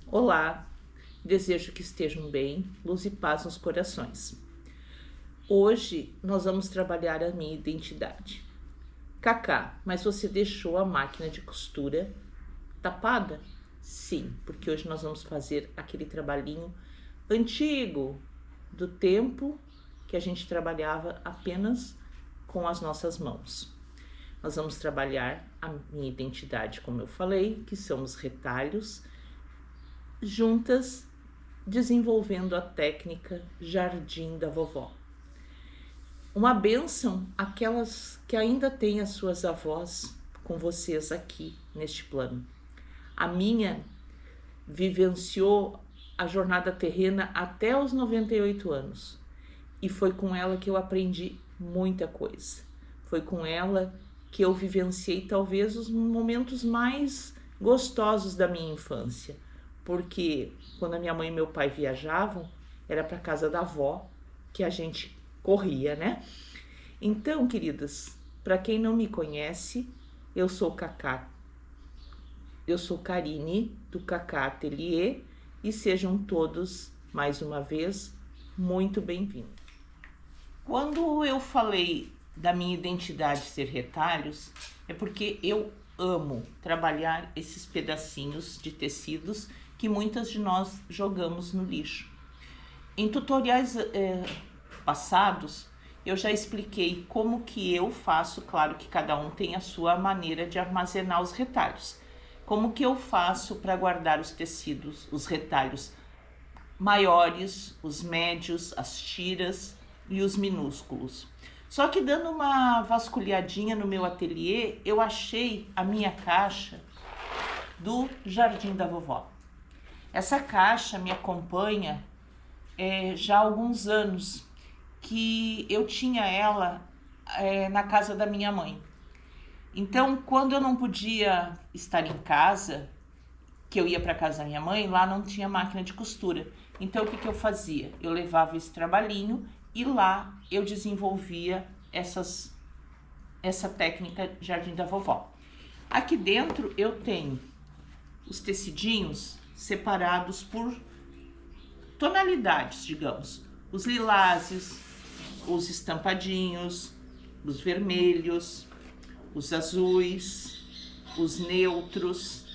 Olá, desejo que estejam bem, luz e paz nos corações. Hoje nós vamos trabalhar a minha identidade. Cacá, mas você deixou a máquina de costura tapada? Sim, porque hoje nós vamos fazer aquele trabalhinho antigo do tempo que a gente trabalhava apenas com as nossas mãos. Nós vamos trabalhar a minha identidade, como eu falei, que são os retalhos, juntas desenvolvendo a técnica Jardim da Vovó. Uma bênção aquelas que ainda têm as suas avós com vocês aqui neste plano. A minha vivenciou a jornada terrena até os 98 anos e foi com ela que eu aprendi muita coisa. Foi com ela que eu vivenciei talvez os momentos mais gostosos da minha infância, porque quando a minha mãe e meu pai viajavam, era para casa da avó que a gente corria, né? Então, queridas, para quem não me conhece, eu sou Cacá. Eu sou Karine, do Cacá Atelier, e sejam todos, mais uma vez, muito bem-vindos. Quando eu falei da minha identidade ser retalhos, é porque eu amo trabalhar esses pedacinhos de tecidos que muitas de nós jogamos no lixo. Em tutoriais passados, eu já expliquei como que eu faço, claro que cada um tem a sua maneira de armazenar os retalhos. Como que eu faço para guardar os tecidos, os retalhos maiores, os médios, as tiras e os minúsculos. Só que dando uma vasculhadinha no meu ateliê, eu achei a minha caixa do Jardim da Vovó. Essa caixa me acompanha já há alguns anos, que eu tinha ela na casa da minha mãe. Então, quando eu não podia estar em casa, que eu ia para casa da minha mãe, lá não tinha máquina de costura. Então, o que eu fazia? Eu levava esse trabalhinho e lá eu desenvolvia essa técnica Jardim da Vovó. Aqui dentro eu tenho os tecidinhos separados por tonalidades, digamos. Os lilases, os estampadinhos, os vermelhos, os azuis, os neutros.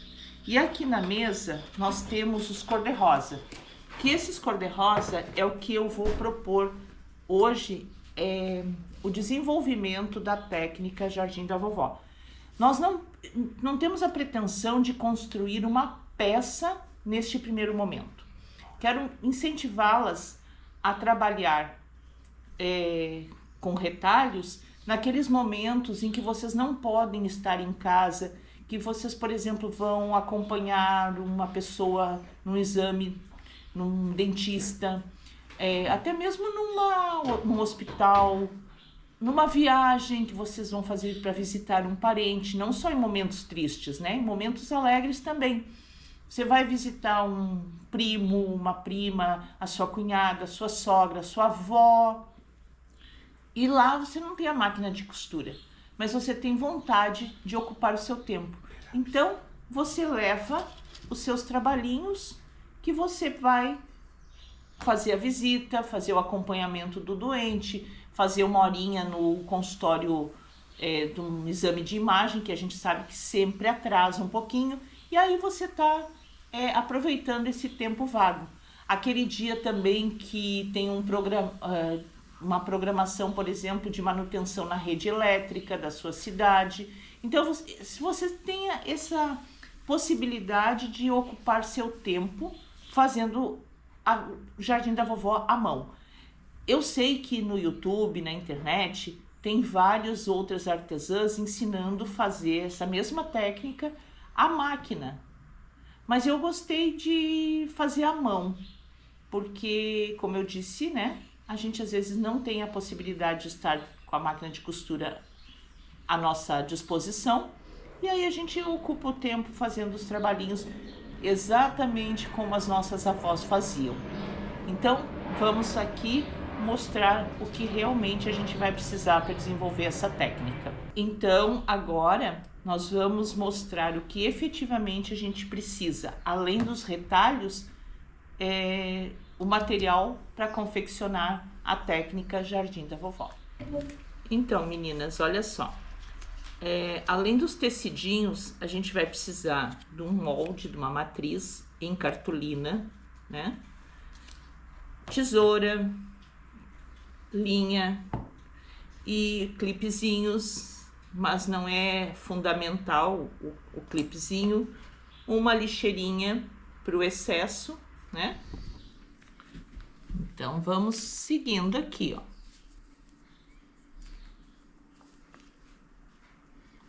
E aqui na mesa nós temos os cor-de-rosa, que esses cor-de-rosa é o que eu vou propor hoje, o desenvolvimento da técnica Jardim da Vovó. Nós não temos a pretensão de construir uma peça neste primeiro momento. Quero incentivá-las a trabalhar com retalhos naqueles momentos em que vocês não podem estar em casa, que vocês, por exemplo, vão acompanhar uma pessoa num exame, num dentista, até mesmo num hospital, numa viagem que vocês vão fazer para visitar um parente, não só em momentos tristes, né? Em momentos alegres também. Você vai visitar um primo, uma prima, a sua cunhada, a sua sogra, a sua avó. E lá você não tem a máquina de costura, mas você tem vontade de ocupar o seu tempo. Então, você leva os seus trabalhinhos que você vai fazer a visita, fazer o acompanhamento do doente, fazer uma horinha no consultório de um exame de imagem, que a gente sabe que sempre atrasa um pouquinho, e aí você está aproveitando esse tempo vago. Aquele dia também que tem uma programação, por exemplo, de manutenção na rede elétrica da sua cidade. Então, se você tenha essa possibilidade de ocupar seu tempo fazendo o Jardim da Vovó à mão. Eu sei que no YouTube, na internet, tem várias outras artesãs ensinando a fazer essa mesma técnica à máquina. Mas eu gostei de fazer à mão, porque, como eu disse, né, a gente às vezes não tem a possibilidade de estar com a máquina de costura à nossa disposição, e aí a gente ocupa o tempo fazendo os trabalhinhos exatamente como as nossas avós faziam. Então, vamos aqui mostrar o que realmente a gente vai precisar para desenvolver essa técnica. Então, agora nós vamos mostrar o que efetivamente a gente precisa, além dos retalhos, o material para confeccionar a técnica Jardim da Vovó. Então, meninas, olha só. Além dos tecidinhos, a gente vai precisar de um molde, de uma matriz em cartolina, né? Tesoura, linha e clipezinhos, mas não é fundamental o clipezinho. Uma lixeirinha para o excesso, né? Então, vamos seguindo aqui, ó.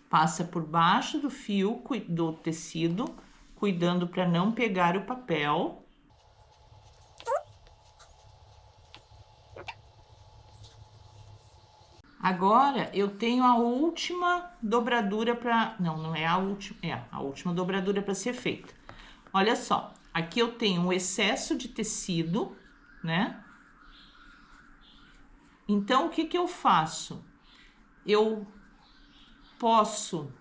Passa por baixo do fio do tecido, cuidando para não pegar o papel. Agora, eu tenho a última dobradura para... Não é a última, a última dobradura para ser feita. Olha só, aqui eu tenho um excesso de tecido, né? Então, o que que eu faço? Eu posso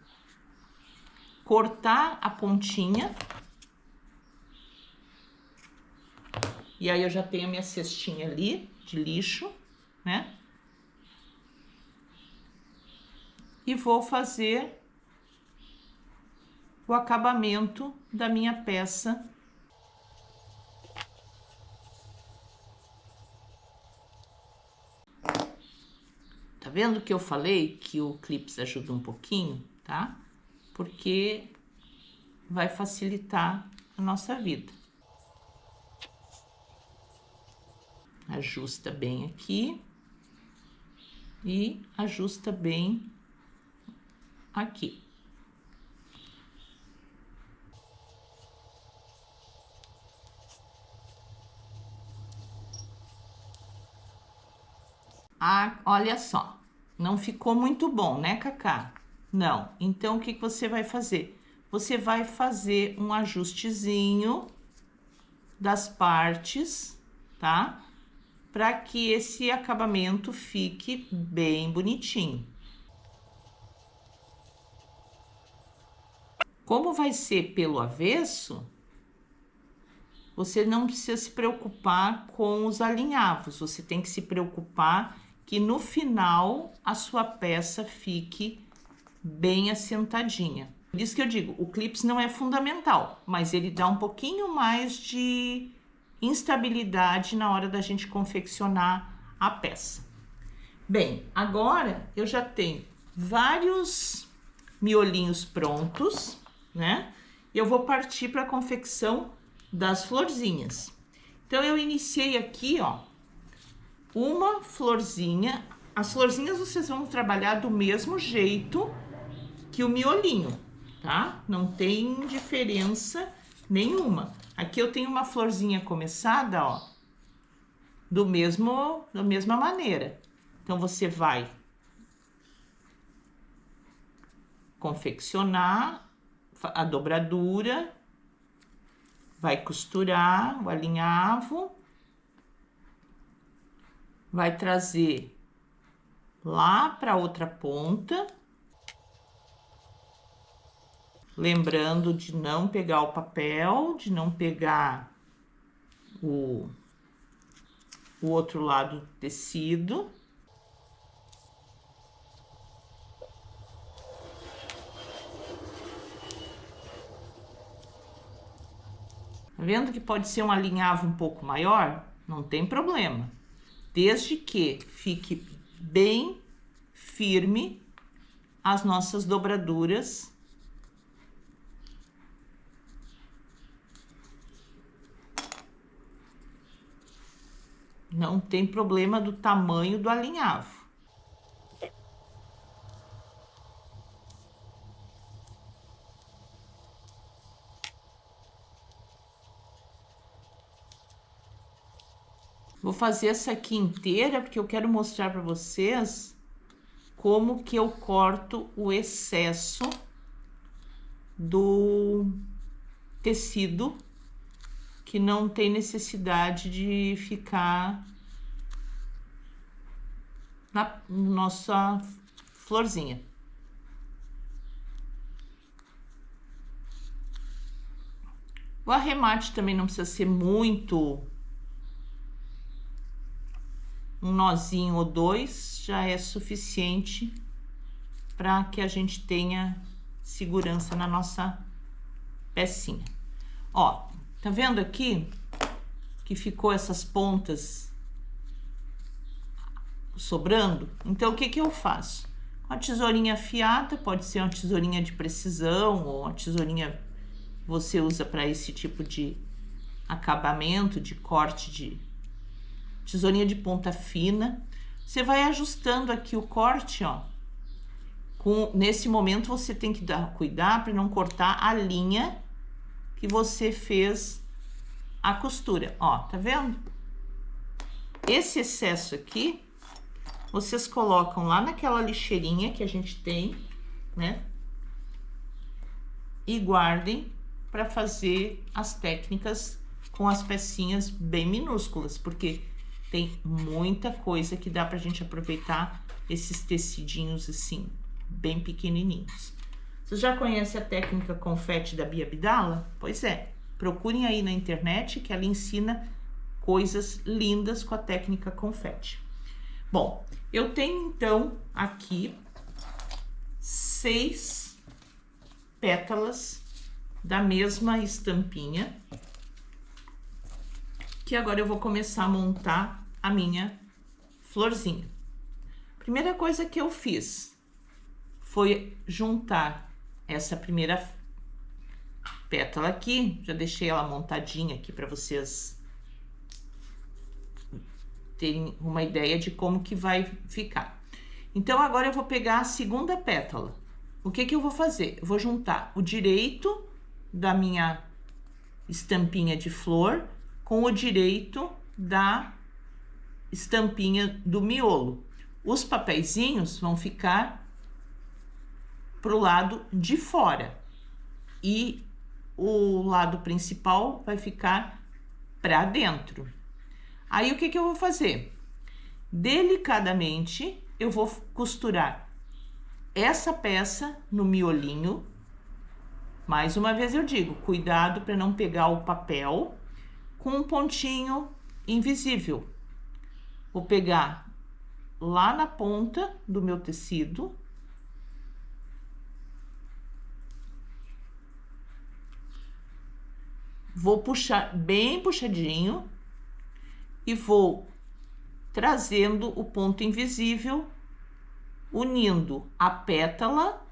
cortar a pontinha. E aí eu já tenho a minha cestinha ali de lixo, né? E vou fazer o acabamento da minha peça. Tá vendo que eu falei que o clips ajuda um pouquinho, tá? Porque vai facilitar a nossa vida. Ajusta bem aqui e ajusta bem aqui. Olha só, não ficou muito bom, né, Cacá? Não. Então, o que que você vai fazer? Você vai fazer um ajustezinho das partes, tá? Para que esse acabamento fique bem bonitinho. Como vai ser pelo avesso, você não precisa se preocupar com os alinhavos, você tem que se preocupar que no final a sua peça fique bem assentadinha. Por isso que eu digo, o clips não é fundamental, mas ele dá um pouquinho mais de instabilidade na hora da gente confeccionar a peça. Bem, agora eu já tenho vários miolinhos prontos, né? Eu vou partir para a confecção das florzinhas. Então, eu iniciei aqui, ó, uma florzinha. As florzinhas vocês vão trabalhar do mesmo jeito que o miolinho, tá? Não tem diferença nenhuma. Aqui eu tenho uma florzinha começada, ó, da mesma maneira. Então, você vai confeccionar a dobradura, vai costurar o alinhavo, vai trazer lá para outra ponta, lembrando de não pegar o papel, de não pegar o outro lado do tecido. Tá vendo que pode ser um alinhavo um pouco maior? Não tem problema. Desde que fique bem firme as nossas dobraduras. Não tem problema do tamanho do alinhavo. Vou fazer essa aqui inteira porque eu quero mostrar para vocês como que eu corto o excesso do tecido que não tem necessidade de ficar na nossa florzinha. O arremate também não precisa ser muito, um nozinho ou dois já é suficiente para que a gente tenha segurança na nossa pecinha. Ó, tá vendo aqui que ficou essas pontas sobrando? Então, o que que eu faço? Com a tesourinha afiada, pode ser uma tesourinha de precisão ou uma tesourinha que você usa para esse tipo de acabamento, de corte, de tesourinha de ponta fina. Você vai ajustando aqui o corte, ó. Nesse momento você tem que cuidar para não cortar a linha que você fez a costura, ó, tá vendo? Esse excesso aqui, vocês colocam lá naquela lixeirinha que a gente tem, né? E guardem para fazer as técnicas com as pecinhas bem minúsculas, porque tem muita coisa que dá pra gente aproveitar esses tecidinhos assim, bem pequenininhos. Vocês já conhecem a técnica confete da Bia Abdala? Pois é, procurem aí na internet que ela ensina coisas lindas com a técnica confete. Bom, eu tenho então aqui 6 pétalas da mesma estampinha, que agora eu vou começar a montar a minha florzinha. Primeira coisa que eu fiz foi juntar essa primeira pétala aqui, já deixei ela montadinha aqui para vocês terem uma ideia de como que vai ficar. Então, agora eu vou pegar a segunda pétala. O que que eu vou fazer? Eu vou juntar o direito da minha estampinha de flor com o direito da estampinha do miolo. Os papeizinhos vão ficar pro lado de fora e o lado principal vai ficar para dentro. Aí, o que que eu vou fazer? Delicadamente, eu vou costurar essa peça no miolinho. Mais uma vez eu digo, cuidado para não pegar o papel com um pontinho invisível. Vou pegar lá na ponta do meu tecido. Vou puxar bem puxadinho e vou trazendo o ponto invisível, unindo a pétala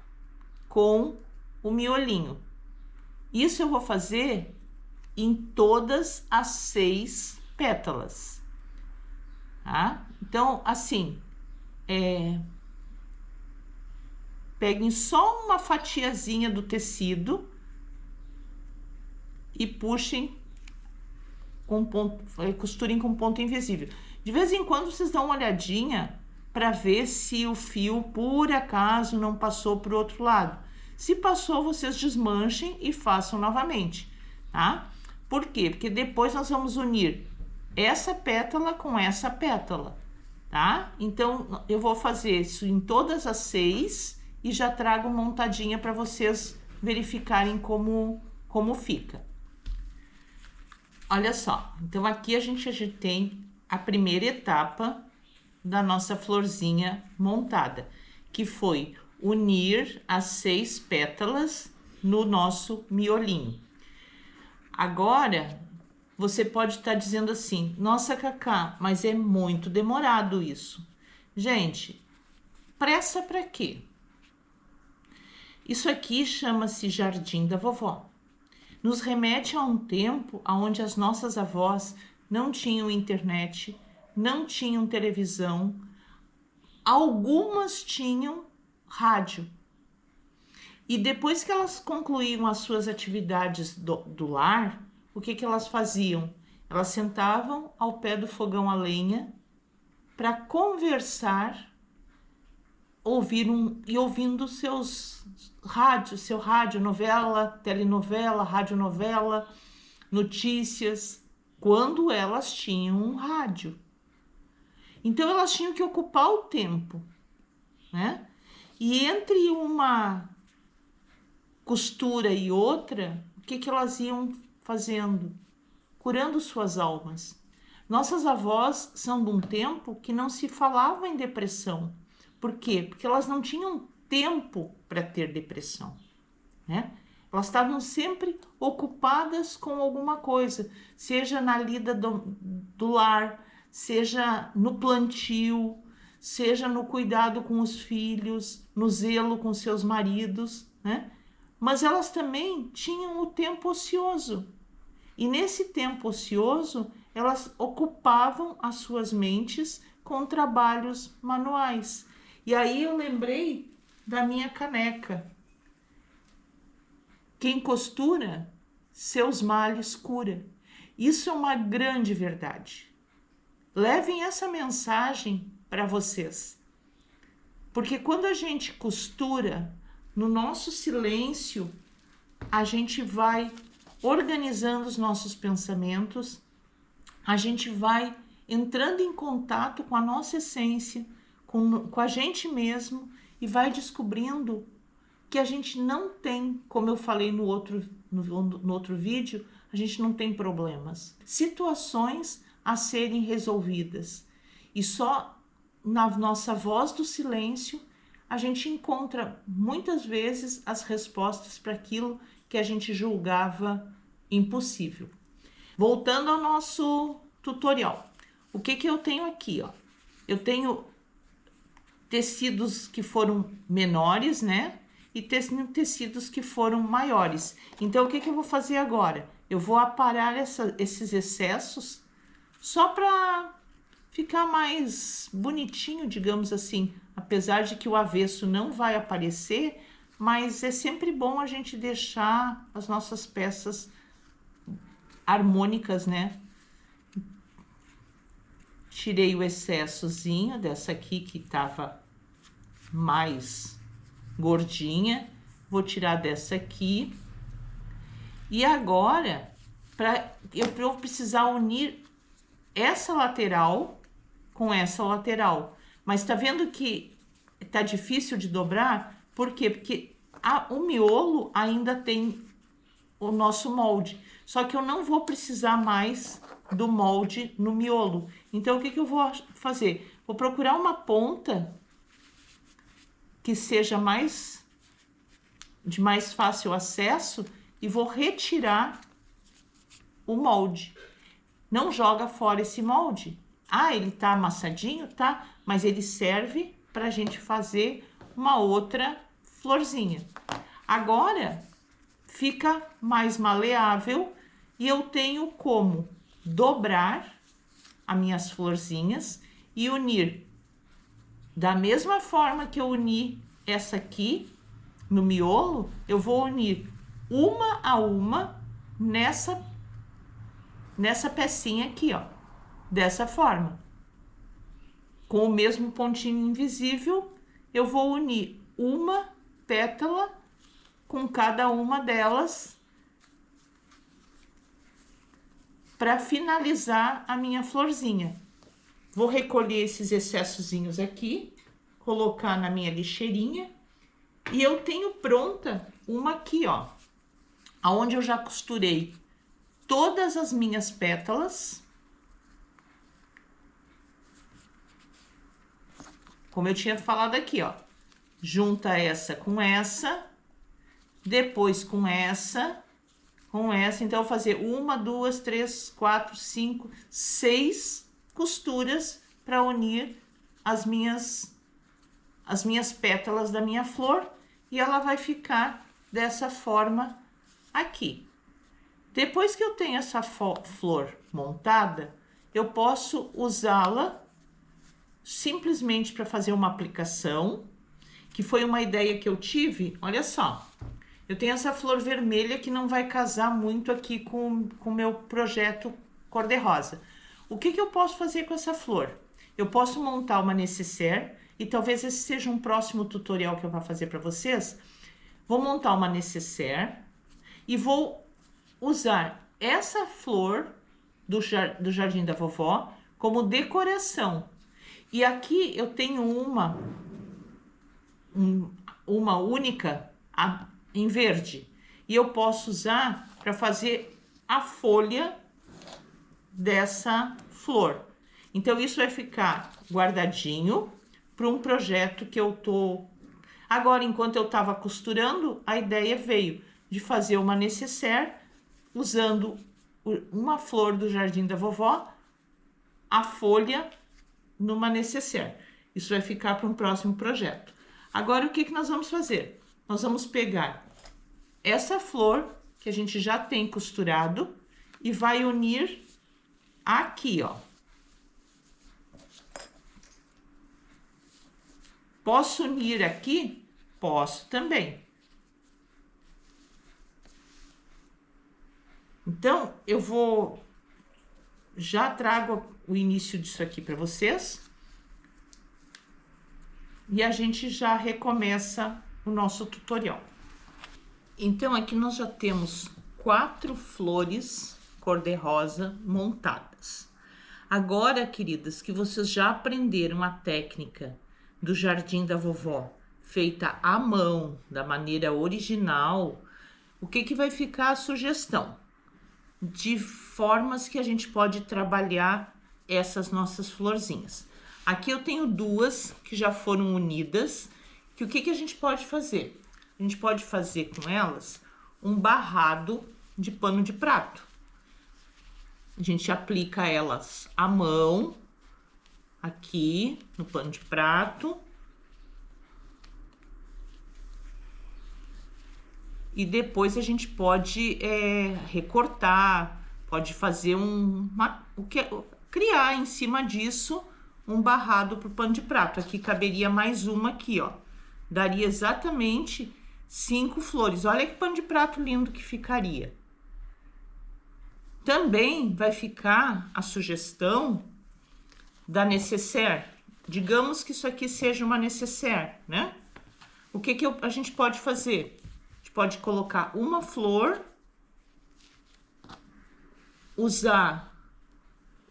com o miolinho. Isso eu vou fazer em todas as 6 pétalas, tá? Então, assim, peguem só uma fatiazinha do tecido e puxem com ponto, costurem com ponto invisível. De vez em quando vocês dão uma olhadinha para ver se o fio, por acaso, não passou para o outro lado. Se passou, vocês desmanchem e façam novamente, tá? Por quê? Porque depois nós vamos unir essa pétala com essa pétala, tá? Então, eu vou fazer isso em todas as 6 e já trago montadinha para vocês verificarem como fica. Olha só, então aqui a gente já tem a primeira etapa da nossa florzinha montada, que foi unir as 6 pétalas no nosso miolinho. Agora, você pode estar dizendo assim, nossa, Cacá, mas é muito demorado isso. Gente, pressa para quê? Isso aqui chama-se Jardim da Vovó. Nos remete a um tempo onde as nossas avós não tinham internet, não tinham televisão, algumas tinham rádio. E depois que elas concluíam as suas atividades do lar, o que elas faziam? Elas sentavam ao pé do fogão a lenha para conversar, ouvindo seus rádios, seu rádio, novela, telenovela, radionovela, notícias, quando elas tinham um rádio. Então elas tinham que ocupar o tempo, né? E entre uma costura e outra, o que elas iam fazendo? Curando suas almas. Nossas avós são de um tempo que não se falava em depressão. Por quê? Porque elas não tinham tempo para ter depressão, né? Elas estavam sempre ocupadas com alguma coisa, seja na lida do lar, seja no plantio, seja no cuidado com os filhos, no zelo com seus maridos, né? Mas elas também tinham o tempo ocioso. E nesse tempo ocioso, elas ocupavam as suas mentes com trabalhos manuais. E aí eu lembrei da minha caneca. Quem costura, seus males cura. Isso é uma grande verdade. Levem essa mensagem para vocês. Porque quando a gente costura, no nosso silêncio, a gente vai organizando os nossos pensamentos, a gente vai entrando em contato com a nossa essência, com a gente mesmo, e vai descobrindo que a gente não tem, como eu falei no outro vídeo, a gente não tem problemas. Situações a serem resolvidas. E só na nossa voz do silêncio, a gente encontra muitas vezes as respostas para aquilo que a gente julgava impossível. Voltando ao nosso tutorial. O que eu tenho aqui, ó? Eu tenho tecidos que foram menores, né? E tecidos que foram maiores. Então, o que eu vou fazer agora? Eu vou aparar esses excessos só para ficar mais bonitinho, digamos assim. Apesar de que o avesso não vai aparecer, mas é sempre bom a gente deixar as nossas peças harmônicas, né? Tirei o excessozinho dessa aqui que tava mais gordinha, vou tirar dessa aqui. E agora, eu vou precisar unir essa lateral com essa lateral. Mas tá vendo que tá difícil de dobrar? Por quê? Porque o miolo ainda tem o nosso molde. Só que eu não vou precisar mais do molde no miolo. Então, o que eu vou fazer? Vou procurar uma ponta que seja de mais fácil acesso e vou retirar o molde. Não joga fora esse molde. Ah, ele tá amassadinho? Tá, mas ele serve pra gente fazer uma outra florzinha. Agora, fica mais maleável e eu tenho como dobrar as minhas florzinhas e unir da mesma forma que eu uni essa aqui no miolo, eu vou unir uma a uma nessa pecinha aqui, ó, dessa forma. Com o mesmo pontinho invisível, eu vou unir uma pétala com cada uma delas para finalizar a minha florzinha. Vou recolher esses excessozinhos aqui, colocar na minha lixeirinha e eu tenho pronta uma aqui, ó, aonde eu já costurei todas as minhas pétalas. Como eu tinha falado aqui, ó, junta essa com essa, depois com essa, então eu vou fazer 1, 2, 3, 4, 5, 6 costuras para unir as minhas pétalas da minha flor e ela vai ficar dessa forma aqui. Depois que eu tenho essa flor montada, eu posso usá-la simplesmente para fazer uma aplicação, que foi uma ideia que eu tive. Olha só, eu tenho essa flor vermelha que não vai casar muito aqui com o meu projeto cor-de-rosa. O que eu posso fazer com essa flor? Eu posso montar uma nécessaire, e talvez esse seja um próximo tutorial que eu vou fazer para vocês. Vou montar uma nécessaire e vou usar essa flor do Jardim da Vovó como decoração. E aqui eu tenho uma única em verde. E eu posso usar para fazer a folha dessa flor. Então, isso vai ficar guardadinho para um projeto que eu tô... Agora, enquanto eu estava costurando, a ideia veio de fazer uma nécessaire usando uma flor do Jardim da Vovó, a folha numa nécessaire. Isso vai ficar para um próximo projeto. Agora, o que nós vamos fazer? Nós vamos pegar essa flor que a gente já tem costurado e vai unir aqui, ó. Posso unir aqui? Posso também. Então, eu vou... Já trago o início disso aqui para vocês. E a gente já recomeça o nosso tutorial. Então, aqui nós já temos 4 flores cor-de-rosa montadas. Agora, queridas, que vocês já aprenderam a técnica do Jardim da Vovó, feita à mão, da maneira original, o que vai ficar a sugestão? De formas que a gente pode trabalhar essas nossas florzinhas. Aqui eu tenho 2 que já foram unidas, que o que a gente pode fazer? A gente pode fazer com elas um barrado de pano de prato. A gente aplica elas à mão, aqui no pano de prato. E depois a gente pode recortar, pode fazer criar em cima disso um barrado para o pano de prato. Aqui caberia mais uma aqui, ó. Daria exatamente 5 flores. Olha que pano de prato lindo que ficaria. Também vai ficar a sugestão da nécessaire. Digamos que isso aqui seja uma nécessaire, né? O que a gente pode fazer? A gente pode colocar uma flor, usar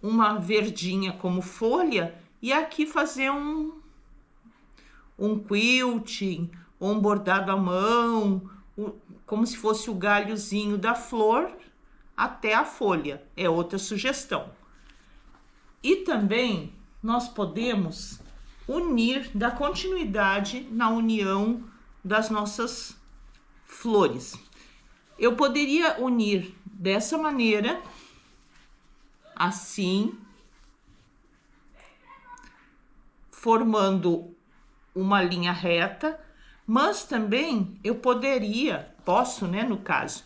uma verdinha como folha e aqui fazer um quilting, ou um bordado à mão, como se fosse o galhozinho da flor até a folha. É outra sugestão. E também nós podemos unir, dar continuidade na união das nossas flores. Eu poderia unir dessa maneira, assim, formando uma linha reta, mas também eu posso, né, no caso,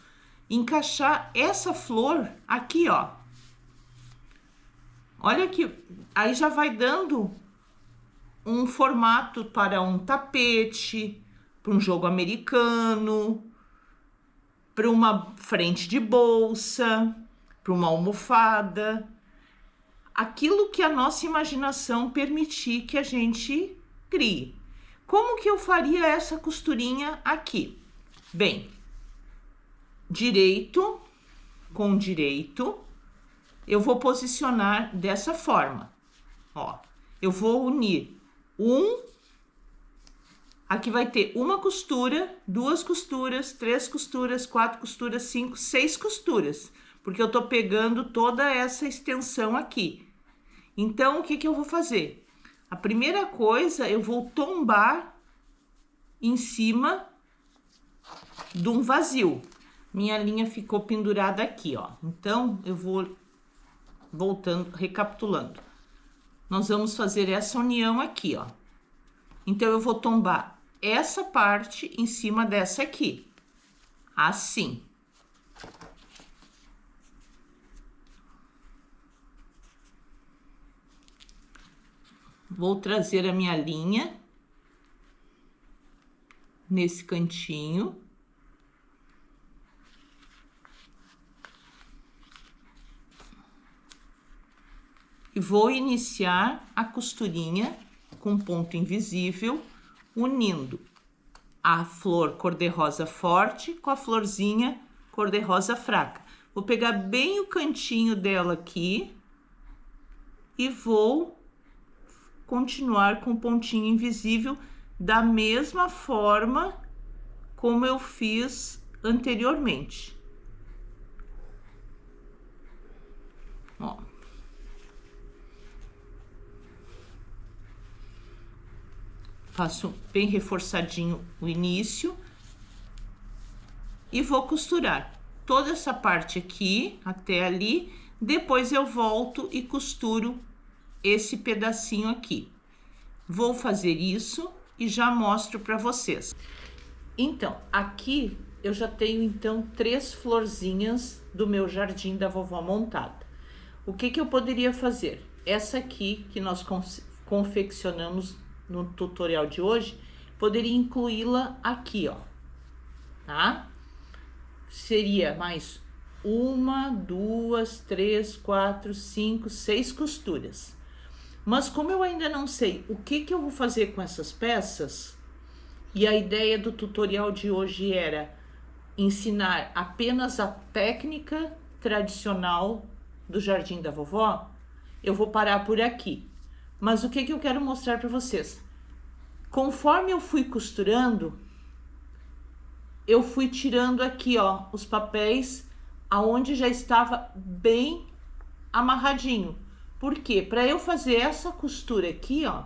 encaixar essa flor aqui, ó. Olha que aí já vai dando um formato para um tapete, para um jogo americano, para uma frente de bolsa, para uma almofada. Aquilo que a nossa imaginação permitir que a gente crie. Como que eu faria essa costurinha aqui? Bem, direito com direito, eu vou posicionar dessa forma, ó. Eu vou unir aqui vai ter uma costura, 2 costuras, 3 costuras, 4 costuras, 5, 6 costuras, porque eu tô pegando toda essa extensão aqui. Então, o que eu vou fazer? A primeira coisa, eu vou tombar em cima de um vazio. Minha linha ficou pendurada aqui, ó. Então, eu vou voltando, recapitulando. Nós vamos fazer essa união aqui, ó. Então, eu vou tombar essa parte em cima dessa aqui. Assim. Vou trazer a minha linha nesse cantinho. E vou iniciar a costurinha com ponto invisível, unindo a flor cor-de-rosa forte com a florzinha cor-de-rosa fraca. Vou pegar bem o cantinho dela aqui e vou continuar com o pontinho invisível da mesma forma como eu fiz anteriormente. Ó. Faço bem reforçadinho o início e vou costurar toda essa parte aqui até ali. Depois eu volto e costuro esse pedacinho aqui. Vou fazer isso e já mostro para vocês. Então, aqui eu já tenho então 3 florzinhas do meu jardim da vovó montada. O que eu poderia fazer? Essa aqui que nós confeccionamos no tutorial de hoje, poderia incluí-la aqui, ó, tá? Seria mais 1, 2, 3, 4, 5, 6 costuras. Mas como eu ainda não sei o que eu vou fazer com essas peças, e a ideia do tutorial de hoje era ensinar apenas a técnica tradicional do jardim da vovó, eu vou parar por aqui. Mas o que eu quero mostrar para vocês? Conforme eu fui costurando, eu fui tirando aqui, ó, os papéis aonde já estava bem amarradinho. Por quê? Para eu fazer essa costura aqui, ó,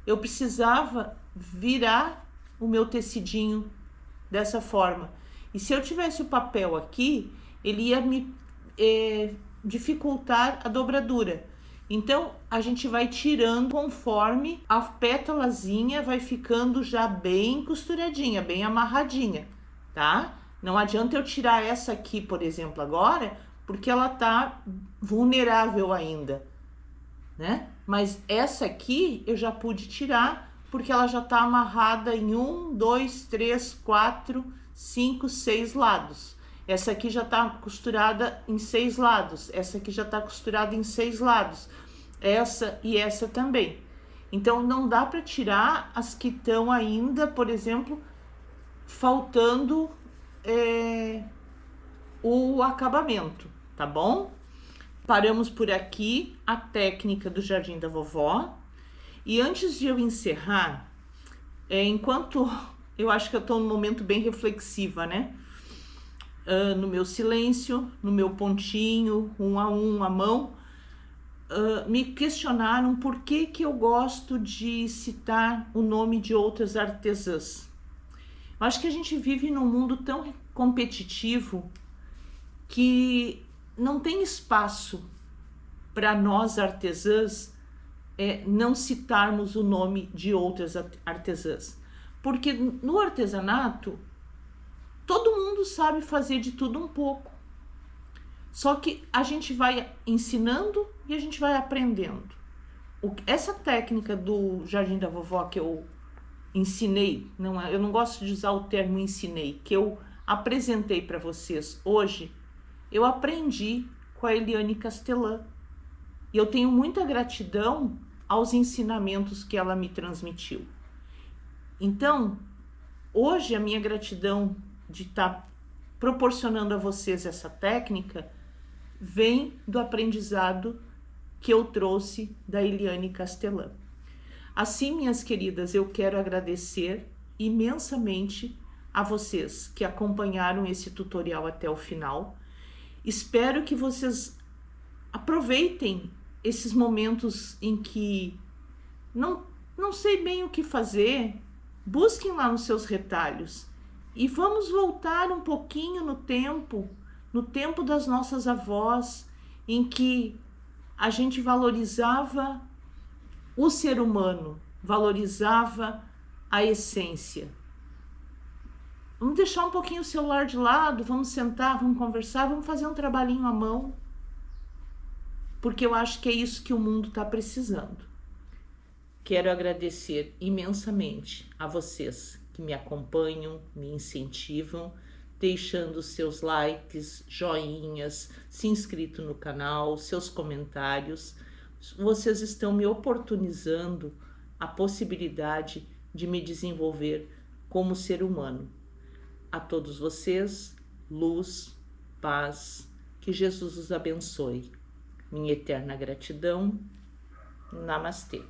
eu precisava virar o meu tecidinho dessa forma. E se eu tivesse o papel aqui, ele ia me dificultar a dobradura. Então, a gente vai tirando conforme a pétalazinha vai ficando já bem costuradinha, bem amarradinha, tá? Não adianta eu tirar essa aqui, por exemplo, agora, porque ela tá vulnerável ainda, né? Mas essa aqui eu já pude tirar, porque ela já tá amarrada em 1, 2, 3, 4, 5, 6 lados. Essa aqui já tá costurada em 6 lados, essa aqui já tá costurada em 6 lados, essa e essa também. Então, não dá para tirar as que estão ainda, por exemplo, faltando o acabamento, tá bom? Paramos por aqui a técnica do jardim da vovó. E antes de eu encerrar, enquanto eu acho que eu tô num momento bem reflexiva, né? No meu silêncio, no meu pontinho, um a mão, me questionaram por que eu gosto de citar o nome de outras artesãs. Eu acho que a gente vive num mundo tão competitivo que não tem espaço para nós artesãs não citarmos o nome de outras artesãs. Porque no artesanato, todo mundo sabe fazer de tudo um pouco. Só que a gente vai ensinando e a gente vai aprendendo. Essa técnica do jardim da vovó que eu ensinei, eu não gosto de usar o termo ensinei, que eu apresentei para vocês hoje, eu aprendi com a Eliane Castelã. E eu tenho muita gratidão aos ensinamentos que ela me transmitiu. Então, hoje a minha gratidão de estar proporcionando a vocês essa técnica vem do aprendizado que eu trouxe da Eliane Castelã. Assim, minhas queridas, eu quero agradecer imensamente a vocês que acompanharam esse tutorial até o final. Espero que vocês aproveitem esses momentos em que não sei bem o que fazer, busquem lá nos seus retalhos e vamos voltar um pouquinho no tempo das nossas avós, em que a gente valorizava o ser humano, valorizava a essência. Vamos deixar um pouquinho o celular de lado, vamos sentar, vamos conversar, vamos fazer um trabalhinho à mão, porque eu acho que é isso que o mundo está precisando. Quero agradecer imensamente a vocês que me acompanham, me incentivam, deixando seus likes, joinhas, se inscrito no canal, seus comentários. Vocês estão me oportunizando a possibilidade de me desenvolver como ser humano. A todos vocês, luz, paz, que Jesus os abençoe. Minha eterna gratidão. Namastê.